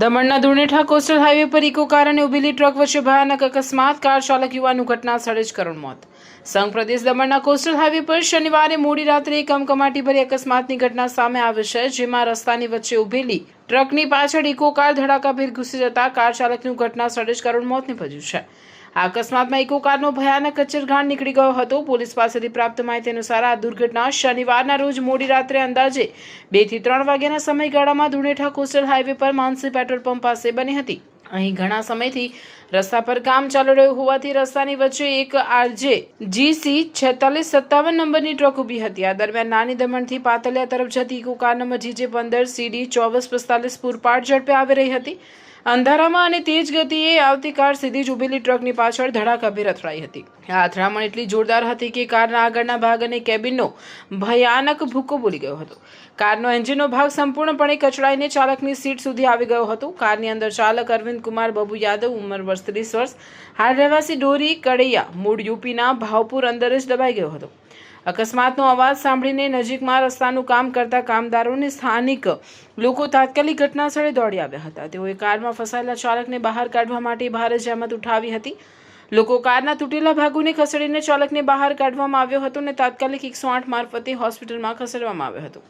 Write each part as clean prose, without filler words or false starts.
દમણના ધૂળેઠા coastal highway પર eco car અને ઉભેલી ટ્રક વચ્ચે ભયાનક અકસ્માત. કાર ચાલક યુવાનનું ઘટના સ્થળે જ કરુણ મોત. સંઘ પ્રદેશ દમણના કોસ્ટલ હાઈવે પર શનિવારે મોડી રાત્રે કમકમાટીભરી અકસ્માતની ઘટના સામે આવી છે, જેમાં રસ્તાની વચ્ચે ઉભેલી ટ્રકની પાછળ ઇકો કાર ધડાકાભેર ઘૂસી જતા કાર ચાલકનું ઘટના સ્થળે જ કરુણ મોત નીપજ્યું છે. આ અકસ્માતમાં ઇકો કારનો ભયાનક કચરઘાણ નીકળી ગયો હતો. પોલીસ પાસેથી પ્રાપ્ત માહિતી અનુસાર આ દુર્ઘટના શનિવારના રોજ મોડી રાત્રે અંદાજે 2 થી 3 વાગ્યાના સમયગાળામાં ધૂળેઠા કોસ્ટલ હાઈવે પર માનસી પેટ્રોલ પંપ પાસે બની હતી. અહીં ઘણા સમયથી રસ્તા પર કામ ચાલી રહ્યું હોવાથી રસ્તાની વચ્ચે એક RJ GC 4657 નંબરની ટ્રક ઊભી હતી. આ દરમિયાન નાની દમણથી પાતલિયા તરફ જતી Eeco car number GJ 15 CD 2445 પૂરપાટ ઝડપે આવી રહી હતી. અંધારામાં અને તેજ ગતિએ આવતી કાર સીધી જ ઉભેલી ટ્રકની પાછળ ધડાકાભેર અથડાઈ હતી. આ અથડામણ એટલી જોરદાર હતી કે કારના આગળના ભાગ અને કેબિનનો ભયાનક ભૂક્કો બોલી ગયો હતો. કારનો એન્જિનનો ભાગ સંપૂર્ણપણે કચડાઈને ચાલકની સીટ સુધી આવી ગયો હતો. કારની અંદર ચાલક અરવિંદ કુમાર બબુ યાદવ, ઉંમર વર્ષ 30 વર્ષ, હાલ રહેવાસી ડોરી કડૈયા, મૂળ યુપીના ભાવપુર અંદર જ દબાઈ ગયો હતો. અકસ્માતનો અવાજ સાંભળીને નજીકમાં રસ્તાનું કામ કરતા કામદારો અને સ્થાનિક લોકો તાત્કાલિક ઘટના સ્થળે દોડી આવ્યા હતા. તેઓએ કારમાં ફસાયેલા ચાલકને બહાર કાઢવા માટે ભારે જહેમત ઉઠાવી હતી. લોકો કારના તૂટેલા ભાગોને ખસેડીને ચાલકને બહાર કાઢવામાં આવ્યો હતો અને તાત્કાલિક 108 મારફતે હોસ્પિટલમાં ખસેડવામાં આવ્યો હતો,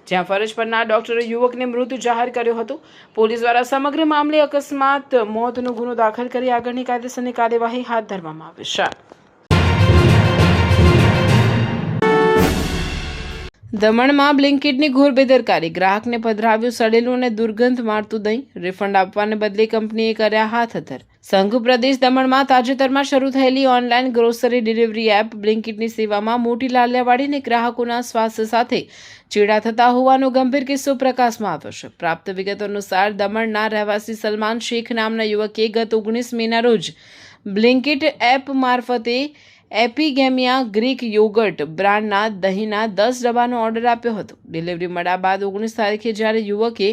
જ્યાં ફરજ પરના ડોક્ટરે યુવકને મૃત જાહેર કર્યો હતો. પોલીસ દ્વારા સમગ્ર મામલે અકસ્માત મોતનો ગુનો દાખલ કરી આગળની કાયદેસરની કાર્યવાહી હાથ ધરવામાં આવી છે. દમણમાં બ્લિંકિટની ઘોર બેદરકારી. ગ્રાહકને પધરાવ્યું સડેલું અને દુર્ગંધ મારતું દહીં. રિફંડ આપવાને બદલે કંપનીએ કર્યા હાથ-હથ્થર. સંઘ પ્રદેશ દમણમાં તાજેતરમાં શરૂ થયેલી ઓનલાઈન ગ્રોસરી ડિલિવરી એપ બ્લિંકિટની સેવામાં મોટી લાલિયાવાડીને ગ્રાહકોના સ્વાસ્થ્ય સાથે ચેડા થતા હોવાનો ગંભીર કિસ્સો પ્રકાશમાં આવ્યો છે. પ્રાપ્ત વિગતો અનુસાર દમણના રહેવાસી સલમાન શેખ નામના યુવકે ગત 19 મેના રોજ બ્લિંકિટ એપ મારફતે એપિગેમિયા ગ્રીક યોગર્ટ બ્રાન્ડના દહીંના 10 ડબ્બાનો ઓર્ડર આપ્યો હતો. ડિલિવરી મળ્યા બાદ 19 તારીખે જ્યારે યુવકે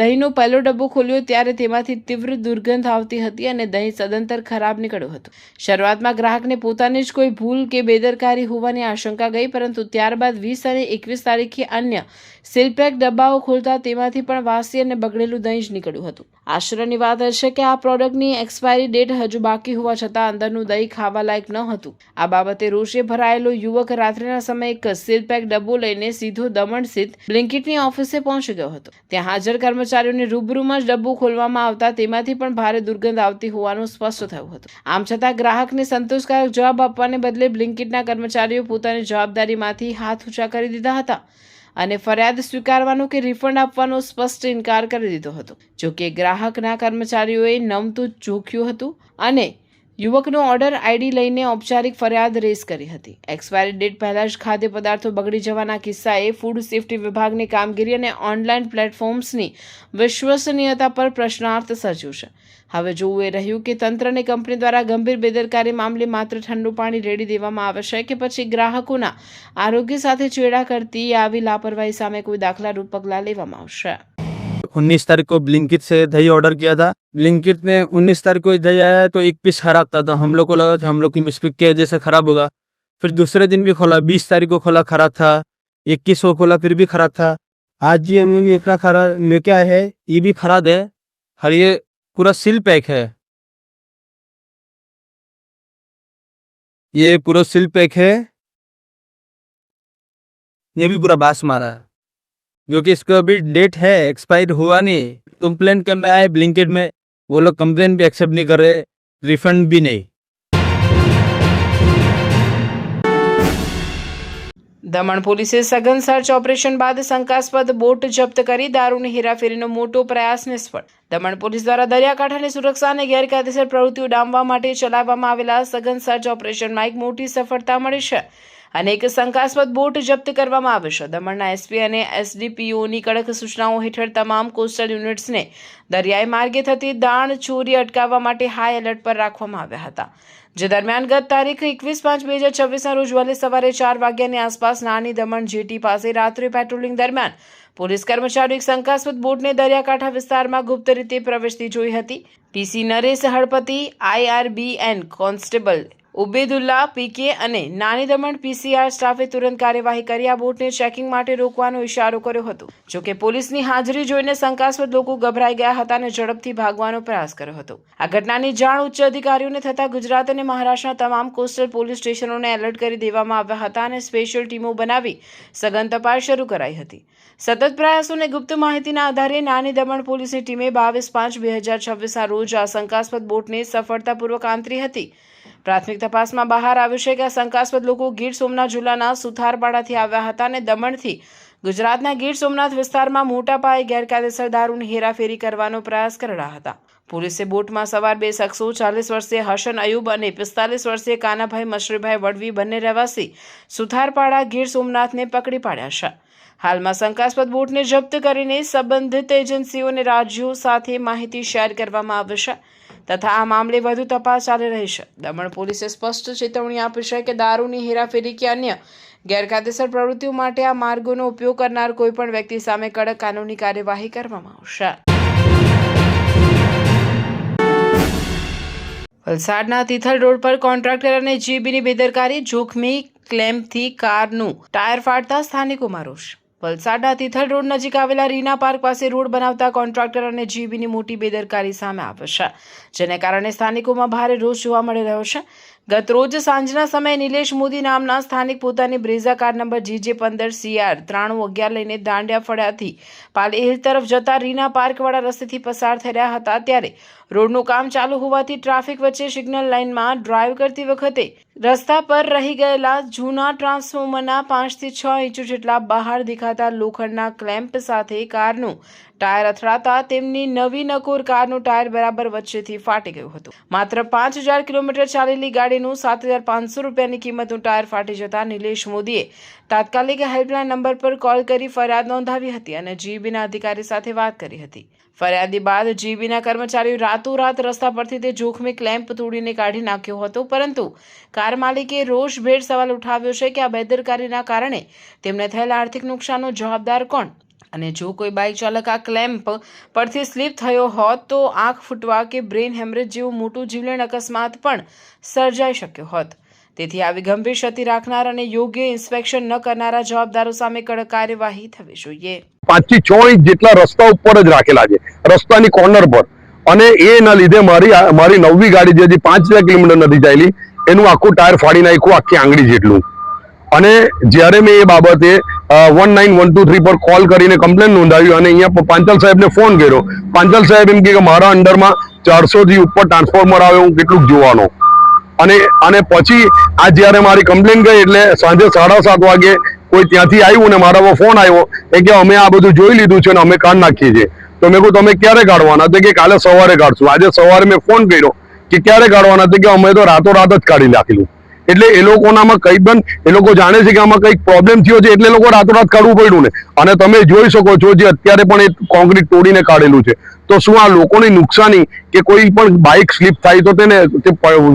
દહીંનો પહેલો ડબ્બો ખોલ્યો ત્યારે તેમાંથી તીવ્ર દુર્ગંધ આવતી હતી અને દહીં સદંતર ખરાબ નીકળ્યું હતું. શરૂઆતમાં ગ્રાહકને પોતાની જ કોઈ ભૂલ કે બેદરકારી હોવાની આશંકા ગઈ, પરંતુ ત્યારબાદ 20 અને 21 તારીખે અન્ય સીલપેક ડબ્બાઓ ખોલતા તેમાંથી પણ વાસી અને બગડેલું દહીં જ નીકળ્યું હતું. આશ્ચર્યની વાત એ છે કે આ પ્રોડક્ટની એક્સપાયરી ડેટ હજુ બાકી હોવા છતાં અંદરનું દહીં ખાવા લાયક ન હતું. આ બાબતે રોષે ભરાયેલો યુવક રાત્રિના સમયે એક સીલપેક ડબ્બો લઈને સીધો દમણ સ્થિત બ્લિંકિટની ઓફિસે પહોંચી ગયો હતો. ત્યાં હાજર કર્મચારીઓને રૂબરૂમાં જ ડબ્બો ખોલવામાં આવતા તેમાંથી પણ ભારે દુર્ગંધ આવતી હોવાનું સ્પષ્ટ થયું હતું. આમ છતાં ગ્રાહકને સંતોષકારક જવાબ આપવાને બદલે બ્લિંકિટના કર્મચારીઓ પોતાની જવાબદારીમાંથી હાથ ઊંચા કરી દીધા હતા અને ફરિયાદ સ્વીકારવાનો કે રિફંડ આપવાનો સ્પષ્ટ ઇનકાર કરી દીધો હતો. જોકે ગ્રાહકના કર્મચારીઓએ નમતું જોખ્યું હતું અને યુવકનો ઓર્ડર આઈડી લઈને ઔપચારિક ફરિયાદ રેઝ કરી હતી. એક્સપાયરી ડેટ પહેલા જ ખાદ્ય પદાર્થો બગડી જવાના કિસ્સાએ ફૂડ સેફ્ટી વિભાગની કામગીરી અને ઓનલાઈન પ્લેટફોર્મ્સની વિશ્વસનીયતા પર પ્રશ્નાર્થ સર્જ્યું છે. હવે જોવું એ રહ્યું કે તંત્ર અને કંપની દ્વારા ગંભીર બેદરકારી મામલે માત્ર ઠંડુ પાણી રેડી દેવામાં આવે છે કે પછી ગ્રાહકોના આરોગ્ય સાથે ચેડા કરતી આવી લાપરવાહી સામે કોઈ દાખલારૂપ પગલાં લેવામાં આવશે. 19 तारीख को ब्लिंकिट से दही ऑर्डर किया था. ब्लिंकिट में 19 तारीख को दही आया तो एक पीस खराब था, तो हम लोग को लगा कि हम लोग की मिस्टेक की वजह से खराब होगा. फिर दूसरे दिन भी खोला, 20 तारीख को खोला, खराब था. 21 को खोला, फिर भी खराब था. आज ये हम लोग इतना खराब लेके आए है, ये भी खराब है. और ये पूरा सील पैक है, ये पूरा सील पैक है. ये भी पूरा बास मारा है, जो कि इसका अभी डेट है एक्सपायर हुआ नहीं. कंप्लेन करने आए ब्लिंकिट में, वो लोग कंप्लेन भी एक्सेप्ट नहीं कर रहे, रिफंड भी नहीं. દમણ પોલીસે સઘન સર્ચ ઓપરેશન બાદ શંકાસ્પદ બોટ જપ્ત કરી દારૂની હેરાફેરીનો મોટો પ્રયાસ નિષ્ફળ. દમણ પોલીસ દ્વારા દરિયાકાંઠાની સુરક્ષા અને ગેરકાયદેસર પ્રવૃત્તિઓ ડામવા માટે ચલાવવામાં આવેલા સઘન સર્ચ ઓપરેશનમાં એક મોટી સફળતા મળી છે અને એક શંકાસ્પદ બોટ જપ્ત કરવામાં આવી છે. દમણના SP અને SDPOની કડક સૂચનાઓ હેઠળ તમામ કોસ્ટલ યુનિટ્સને દરિયાઈ માર્ગે થતી દાણ ચોરી અટકાવવા માટે હાઈ એલર્ટ પર રાખવામાં આવ્યા હતા. જે દરમિયાન ગત તારીખ 21/5/2026ના રોજ વહેલી સવારે 4 વાગ્યાની આસપાસ નાની દમણ જેટી પાસે રાત્રે પેટ્રોલિંગ દરમિયાન પોલીસ કર્મચારીઓ એક શંકાસ્પદ બોટને દરિયાકાંઠા વિસ્તારમાં ગુપ્ત રીતે પ્રવેશતી જોઈ હતી. PC નરેશ હળપતિ, IRBN કોન્સ્ટેબલ ઉબેદુલ્લા પીકે અને નાની દમણ પીસીઆર સ્ટાફે તુરંત કાર્યવાહી કરી આ બોટને ચેકિંગ માટે રોકવાનો ઇશારો કર્યો હતો. જોકે પોલીસની હાજરી જોઈને શંકાસ્પદ લોકો ગભરાઈ ગયા હતા અને ઝડપથી ભાગવાનો પ્રયાસ કર્યો હતો. આ ઘટનાની જાણ ઉચ્ચ અધિકારીઓને થતાં ગુજરાત અને મહારાષ્ટ્રના તમામ કોસ્ટલ પોલીસ સ્ટેશનોને એલર્ટ કરી દેવામાં આવ્યા હતા અને સ્પેશિયલ ટીમો બનાવી સઘન તપાસ શરૂ કરાઈ હતી. સતત પ્રયાસો અને ગુપ્ત માહિતીના આધારે નાની દમણ પોલીસની ટીમે 22/5/2026 રોજ આ શંકાસ્પદ બોટને સફળતાપૂર્વક આંતરી હતી. પ્રાથમિક તપાસમાં બહાર આવ્યું છે કે આ શંકાસ્પદ લોકો ગીર સોમનાથ જિલ્લાના સુથારપાડાથી આવ્યા હતા અને દમણથી ગુજરાતના ગીર સોમનાથ વિસ્તારમાં મોટા પાયે ગેરકાયદેસર દારૂની હેરાફેરી કરવાનો પ્રયાસ કરી રહ્યા હતા. પોલીસે બોટમાં સવાર 2 શખ્સો 40 વર્ષીય હસન અયુબ અને 45 વર્ષીય કાનાભાઈ મશરીભાઈ વડવી બંને રહેવાસી સુથારપાડા ગીર સોમનાથને પકડી પાડ્યા છે. હાલમાં શંકાસ્પદ બોટને જપ્ત કરીને સંબંધિત એજન્સીઓ અને રાજ્યો સાથે માહિતી શેર કરવામાં આવશે તથા આ મામલે વધુ તપાસ ચાલી રહી છે. દમણ પોલીસે સ્પષ્ટ ચેતવણી આપી છે કે દારૂની હેરાફેરી કે અન્ય ગેરકાયદેસર પ્રવૃત્તિઓ માટે આ માર્ગોનો ઉપયોગ કરનાર કોઈપણ વ્યક્તિ સામે કડક કાનૂની કાર્યવાહી કરવામાં આવશે. વલસાડના તિથલ રોડ પર કોન્ટ્રાક્ટર અને જીબીની બેદરકારી, જોખમી ક્લેમ્પથી કારનું ટાયર ફાટતા સ્થાનિકોમાં રોષ. વલસાડના તિથલ રોડ નજીક આવેલા રીના પાર્ક પાસે રોડ બનાવતા કોન્ટ્રાક્ટર અને જીબીની મોટી બેદરકારી સામે આવે છે, જેને કારણે સ્થાનિકોમાં ભારે રોષ જોવા મળી રહ્યો છે. ગત રોજ સાંજના સમયે નિલેશ મોદી નામના સ્થાનિક પોતાની બ્રેઝા કાર નંબર GJ15CR 9311 લઈને દાંડિયા ફળિયાથી પાલી હિલ તરફ જતા રીના પાર્કવાળા રસ્તેથી પસાર થઈ રહ્યા હતા. ત્યારે રોડનું કામ ચાલુ હોવાથી ટ્રાફિક વચ્ચે સિગ્નલ લાઇનમાં ડ્રાઈવ કરતી વખતે રસ્તા પર રહી ગયેલા જૂના ટ્રાન્સફોર્મરના 5 થી 6 ઇંચ જેટલા બહાર દેખાતા લોખંડના ક્લેમ્પ સાથે કારનું ટાયર અથડાતા તેમની નવી નકોર કારનું ટાયર બરાબર વચ્ચેથી ફાટી ગયું હતું. માત્ર 5000 કિલોમીટર ચાલેલી ગાડીનું 7500 રૂપિયાની કિંમતનું ટાયર ફાટી જતા નિલેશ મોદીએ તાત્કાલિક હેલ્પલાઇન નંબર પર કોલ કરી ફરિયાદ નોંધાવી હતી અને જીબીના અધિકારી સાથે વાત કરી હતી. ફરિયાદી બાદ જીબીના કર્મચારીઓ રાતોરાત રસ્તા પરથી તે જોખમી ક્લેમ્પ તોડીને કાઢી નાખ્યો હતો, પરંતુ કાર માલિકે રોષભેર સવાલ ઉઠાવ્યો છે કે આ બેદરકારીના કારણે તેમને થયેલા આર્થિક નુકસાનનો જવાબદાર કોણ? અને જો કોઈ બાઇક ચાલક આ ક્લેમ્પ પરથી સ્લીપ થયો હોત તો આંખ ફૂટવા કે બ્રેઇન હેમરેજ જેવું મોટું જીવલેણ અકસ્માત પણ સર્જાઈ શક્યો હોત. તેથી આવી ગંભીર ક્ષતિ રાખનાર અને યોગ્ય ઇન્સ્પેક્શન ન કરનારા જવાબદારો સામે કડક કાર્યવાહી થવી જોઈએ. 5 થી 6 ઇંચ જેટલા રસ્તા ઉપર જ રાખેલા છે, રસ્તાની કોર્નર પર, અને એના લીધે મારી નવી ગાડી જે 5000 કિલોમીટર નથી ચાલી એનું આખું ટાયર ફાડી નાખ્યું, આખી આંગળી જેટલું. અને જ્યારે મેં એ બાબતે 19123 પર કોલ કરીને કમ્પ્લેન નોંધાવી અને અહીંયા પાંચાલ સાહેબને ફોન કર્યો. પાંચાલ સાહેબ એમ કે મારા અંડરમાં 400 થી ઉપર ટ્રાન્સફોર્મર આવે, હું કેટલુંક જોવાનો. અને પછી આ જ્યારે મારી કમ્પ્લેન ગઈ એટલે સાંજે 7:30 વાગે કોઈ ત્યાંથી આવ્યું ને મારા ફોન આવ્યો એ કે અમે આ બધું જોઈ લીધું છે ને અમે કાઢ નાખીએ છીએ. તો મેં કહ્યું તમે ક્યારે કાઢવાના? તો કે કાલે સવારે કાઢશું. આજે સવારે મેં ફોન કર્યો કે ક્યારે કાઢવાના? તો કે અમે તો રાતોરાત જ કાઢી નાખેલું. એટલે એ લોકોનામાં કંઈ પણ એ લોકો જાણે છે કે આમાં કંઈક પ્રોબ્લેમ થયો છે એટલે એ લોકો રાતોરાત કાઢવું પડ્યું ને. અને તમે જોઈ શકો છો જે અત્યારે પણ એ કોન્ક્રીટ તોડીને કાઢેલું છે. તો શું આ લોકોની નુકસાની કે કોઈ પણ બાઇક સ્લીપ થાય તો તેને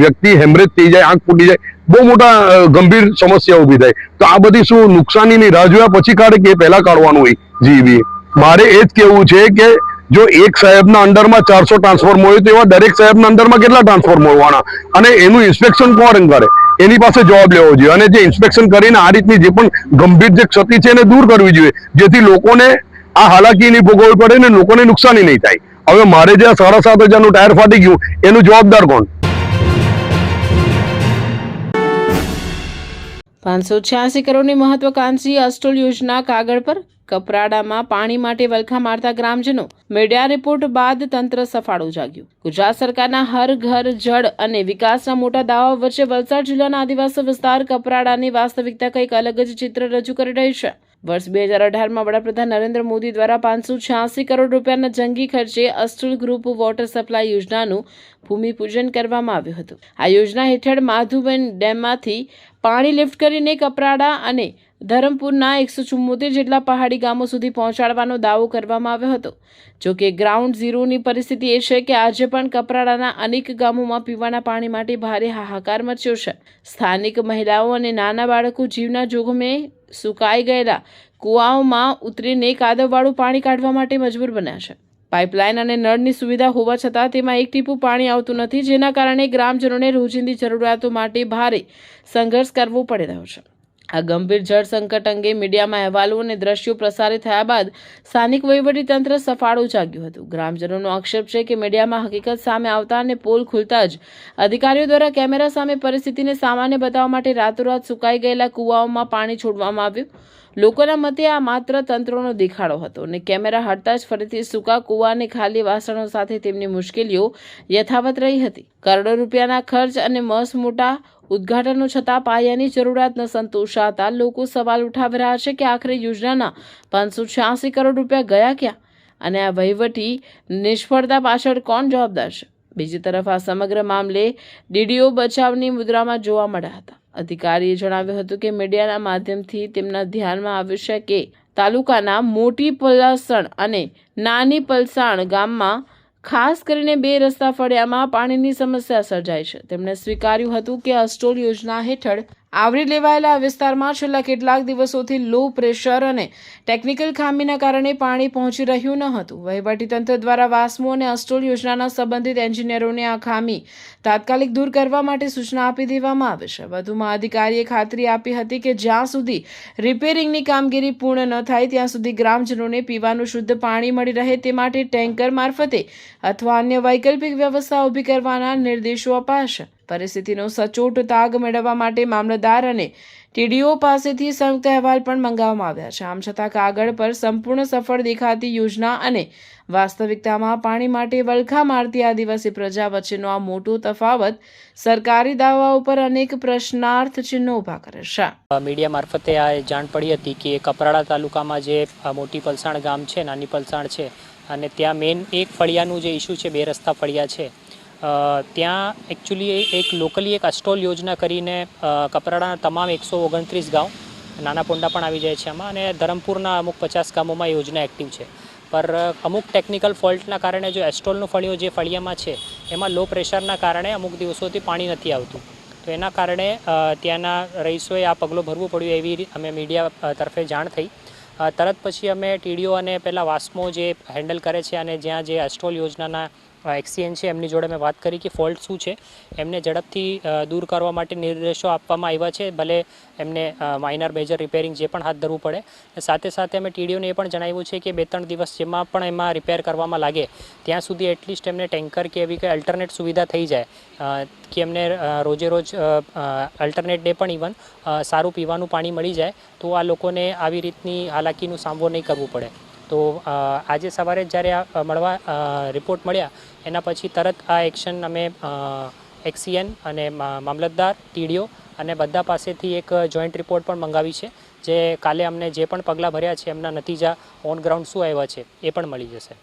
વ્યક્તિ હેમરેજ થઈ જાય, આંખ ફૂટી જાય, બહુ મોટા ગંભીર સમસ્યા ઊભી થાય. તો આ બધી શું નુકસાનીની રાહ જોયા પછી કાઢે કે પહેલા કાઢવાનું હોય? જીબી મારે એ જ કહેવું છે કે જો એક સાહેબના અંડરમાં 400 ટ્રાન્સફોર્મર હોય તો એવા દરેક સાહેબના અંડરમાં કેટલા ટ્રાન્સફોર્મર હોવાના? અને એનું ઇન્સ્પેક્શન કોણ કરે? એની પાસે જવાબ લેવો જોઈએ. અને જે ઇન્સ્પેક્શન કરીને આ રીતની જે પણ ગંભીર જે ક્ષતિ છે એને દૂર કરવી જોઈએ, જેથી લોકોને આ હાલાકી નહીં ભોગવવી પડે ને લોકોને નુકસાની નહીં થાય. હવે મારે જે 7500 નું ટાયર ફાટી ગયું એનું જવાબદાર કોણ? 586 કરોડની મહત્વાકાંક્ષી અસ્ટોલ યોજના કાગળ પર, કપરાડામાં પાણી માટે વલખા મારતા ગ્રામજનો, મીડિયા રિપોર્ટ બાદ તંત્ર સફાળું જાગ્યું. ગુજરાત સરકારના હર ઘર જળ અને વિકાસના મોટા દાવાઓ વચ્ચે વલસાડ જિલ્લાના આદિવાસી વિસ્તાર કપરાડાની વાસ્તવિકતા કંઈક અલગ જ ચિત્ર રજૂ કરી રહી છે. વર્ષ 2018માં વડાપ્રધાન નરેન્દ્ર મોદી દ્વારા 586 કરોડ રૂપિયાના જંગી ખર્ચે અસ્ટોલ ગ્રુપ વોટર સપ્લાય યોજનાનું ભૂમિપૂજન કરવામાં આવ્યું હતું. આ યોજના હેઠળ માધુબેન ડેમમાંથી પાણી લિફ્ટ કરીને કપરાડા અને ધરમપુરના 174 જેટલા પહાડી ગામો સુધી પહોંચાડવાનો દાવો કરવામાં આવ્યો હતો. જોકે ગ્રાઉન્ડ ઝીરોની પરિસ્થિતિ એ છે કે આજે પણ કપરાડાના અનેક ગામોમાં પીવાના પાણી માટે ભારે હાહાકાર મચ્યો છે. સ્થાનિક મહિલાઓ અને નાના બાળકો જીવના જોખમે સુકાઈ ગયેલા કુવાઓમાં ઉતરીને કાદવવાળું પાણી કાઢવા માટે મજબૂર બન્યા છે. પાઇપલાઇન અને નળની સુવિધા હોવા છતાં તેમાં એક ટીપું પાણી આવતું નથી, જેના કારણે ગ્રામજનોને રોજિંદી જરૂરિયાતો માટે ભારે સંઘર્ષ કરવો પડી રહ્યો છે. આ ગંભીર જળ સંકટ અંગે મીડિયામાં અહેવાલો અને દ્રશ્યો પ્રસારિત થયા બાદ સ્થાનિક વહીવટીતંત્ર સફાળું જાગ્યું હતું. ગ્રામજનોનો આક્ષેપ છે કે મીડિયામાં હકીકત સામે આવતા અને પોલ ખુલતા જ અધિકારીઓ દ્વારા કેમેરા સામે પરિસ્થિતિને સામાન્ય બતાવવા માટે રાતોરાત સુકાઈ ગયેલા કૂવાઓમાં પાણી છોડવામાં આવ્યું. લોકોના મતે આ માત્ર તંત્રનો દેખાડો હતો અને કેમેરા હટતા જ ફરીથી સૂકા કૂવા અને ખાલી વાસણો સાથે તેમની મુશ્કેલીઓ યથાવત રહી હતી. કરોડો રૂપિયાના ખર્ચ અને મસ્ત મોટા ઉદ્ઘાટનો છતાં પાયાની જરૂરિયાત ન સંતોષાતા લોકો સવાલ ઉઠાવી રહ્યા છે કે આખરે યોજનાના 586 કરોડ રૂપિયા ગયા ક્યાં અને આ વહીવટી નિષ્ફળતા પાછળ કોણ જવાબદાર છે. બીજી તરફ આ સમગ્ર મામલે ડીડીઓ બચાવની મુદ્રામાં જોવા મળ્યા હતા. અધિકારીએ જણાવ્યું હતું કે મીડિયાના માધ્યમથી તેમના ધ્યાનમાં આવ્યું છે કે તાલુકાના મોટી પલસાણ અને નાની પલસાણ ગામમાં ખાસ કરીને 2 રસ્તા ફળિયામાં પાણીની સમસ્યા સર્જાઈ છે. તેમણે સ્વીકાર્યું હતું કે અસ્ટોલ યોજના હેઠળ આવરી લેવાયેલા આ વિસ્તારમાં છેલ્લા કેટલાક દિવસોથી લો પ્રેશર અને ટેકનિકલ ખામીના કારણે પાણી પહોંચી રહ્યું ન હતું. વહીવટીતંત્ર દ્વારા વાસ્મો અને અસ્ટોલ યોજનાના સંબંધિત એન્જિનિયરોને આ ખામી તાત્કાલિક દૂર કરવા માટે સૂચના આપી દેવામાં આવી છે. વધુમાં અધિકારીએ ખાતરી આપી હતી કે જ્યાં સુધી રિપેરિંગની કામગીરી પૂર્ણ ન થાય ત્યાં સુધી ગ્રામજનોને પીવાનું શુદ્ધ પાણી મળી રહે તે માટે ટેન્કર મારફતે અથવા અન્ય વૈકલ્પિક વ્યવસ્થા ઊભી કરવાના નિર્દેશો અપાશે. પરિસ્થિતિનો સચોટ તાગ મેળવવા માટે મામલતદાર અને ટીડીઓ પાસેથી સંયુક્ત અહેવાલ પણ મંગાવવામાં આવ્યા છે. આમ છતાં કાગળ પર સંપૂર્ણ સફળ દેખાતી યોજના અને વાસ્તવિકતામાં પાણી માટે વલખા મારતી આદિવાસી પ્રજા વચ્ચેનો આ મોટો તફાવત સરકારી દાવાઓ પર અનેક પ્રશ્નાર્થ ચિહ્નો ઊભા કરે છે. મીડિયા મારફતે આ જાણ પડી હતી કે કપરાડા તાલુકામાં જે મોટી પલસાણ ગામ છે, નાની પલસાણ છે અને ત્યાં મેઇન એક ફળિયાનું જે ઇસ્યુ છે, 2 રસ્તા ફળિયા છે, ત્યાં એકચ્યુઅલી લોકલી એક અસ્ટોલ યોજના કરીને કપરાડાના તમામ 129 ગામ, નાના પોંડા પણ આવી જાય છે આમાં, અને ધરમપુરના અમુક 50 ગામોમાં યોજના એક્ટિવ છે. પર અમુક ટેકનિકલ ફોલ્ટના કારણે જો એસ્ટોલનો ફળિયો જે ફળિયામાં છે એમાં લો પ્રેશરના કારણે અમુક દિવસોથી પાણી નથી આવતું. તો એના કારણે ત્યાંના રહીશોએ આ પગલું ભરવું પડ્યું એવી અમે મીડિયા તરફે જાણ થઈ. તરત પછી અમે ટીડીઓ અને પહેલાં વાસ્મો જે હેન્ડલ કરે છે અને જ્યાં જે એસ્ટોલ યોજનાના એક્સીએન છે એમની જોડે મેં વાત કરી કે ફોલ્ટ શું છે, એમને ઝડપથી દૂર કરવા માટે નિર્દેશો આપવામાં આવ્યા છે. ભલે એમને માઇનર મેજર રિપેરિંગ જે પણ હાથ ધરવું પડે. સાથે સાથે અમે ટીડીઓને એ પણ જણાવ્યું છે કે 2-3 દિવસ જેમાં પણ એમાં રિપેર કરવામાં લાગે ત્યાં સુધી એટલીસ્ટ એમને ટેન્કર કે એવી કંઈ અલ્ટરનેટ સુવિધા થઈ જાય કે એમને રોજે રોજ અલ્ટરનેટ ડે પણ ઇવન સારું પીવાનું પાણી મળી જાય, તો આ લોકોને આવી રીતની હાલાકીનું સામનો નહીં કરવું પડે. તો આજે સવારે જ્યારે આ રિપોર્ટ મળ્યા એના પછી તરત આ એક્શન અમે એક્સીએન અને મામલતદાર, ટીડીઓ અને બધા પાસેથી એક જોઈન્ટ રિપોર્ટ પણ મંગાવી છે, જે કાલે અમને જે પણ પગલાં ભર્યા છે એમના નતીજા ઓન ગ્રાઉન્ડ શું આવ્યા છે એ પણ મળી જશે.